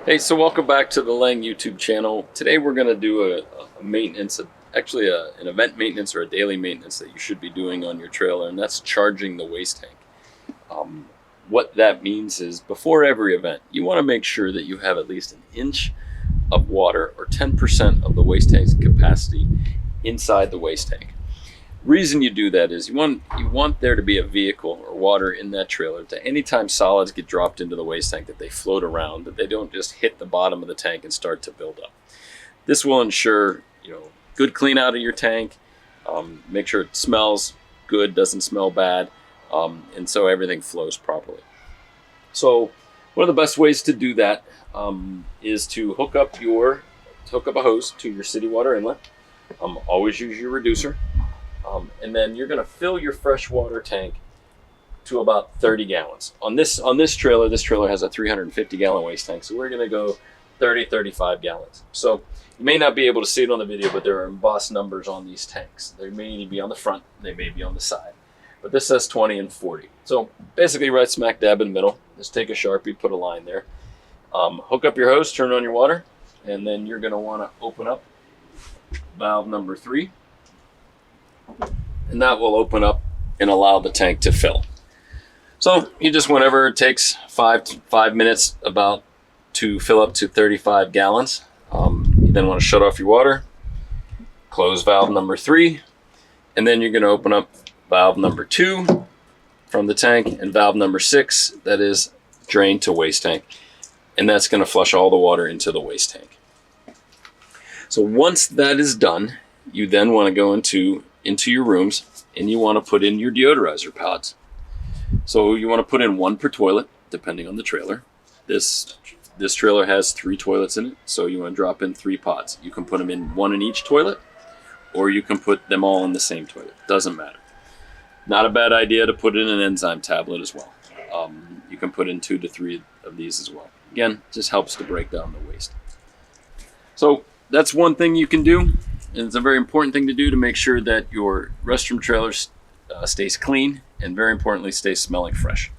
Hey, so welcome back to the Lang YouTube channel. Today we're going to do a maintenance, actually an event maintenance or a daily maintenance that you should be doing on your trailer, and that's charging the waste tank. What that means is before every event, you want to make sure that you have at least an inch of water or 10% of the waste tank's capacity inside the waste tank. Reason you do that is you want there to be a vehicle or water in that trailer to anytime solids get dropped into the waste tank that they float around, that they don't just hit the bottom of the tank and start to build up. This will ensure good clean out of your tank, make sure it smells good, doesn't smell bad, and so everything flows properly. So one of the best ways to do that is to hook up a hose to your city water inlet. Always use your reducer. And then you're going to fill your freshwater tank to about 30 gallons. On this trailer has a 350 gallon waste tank, so we're going to go 35 gallons. So you may not be able to see it on the video, but there are embossed numbers on these tanks. They may be on the front, they may be on the side, but this says 20 and 40. So basically right smack dab in the middle. Just take a Sharpie, put a line there. Hook up your hose, turn on your water, and then you're going to want to open up valve number 3. And that will open up and allow the tank to fill. So you just, whenever it takes 5 minutes about to fill up to 35 gallons, you then want to shut off your water, close valve number 3, and then you're going to open up valve number 2 from the tank and valve number 6, that is drain to waste tank. And that's going to flush all the water into the waste tank. So once that is done, you then want to go into your rooms and you want to put in your deodorizer pods. So you want to put in 1 per toilet, depending on the trailer. This trailer has 3 toilets in it, so you want to drop in 3 pods. You can put them in 1 in each toilet, or you can put them all in the same toilet. Doesn't matter. Not a bad idea to put in an enzyme tablet as well. You can put in 2 to 3 of these as well. Again, just helps to break down the waste. So that's one thing you can do. And it's a very important thing to do to make sure that your restroom trailer stays clean and, very importantly, stays smelling fresh.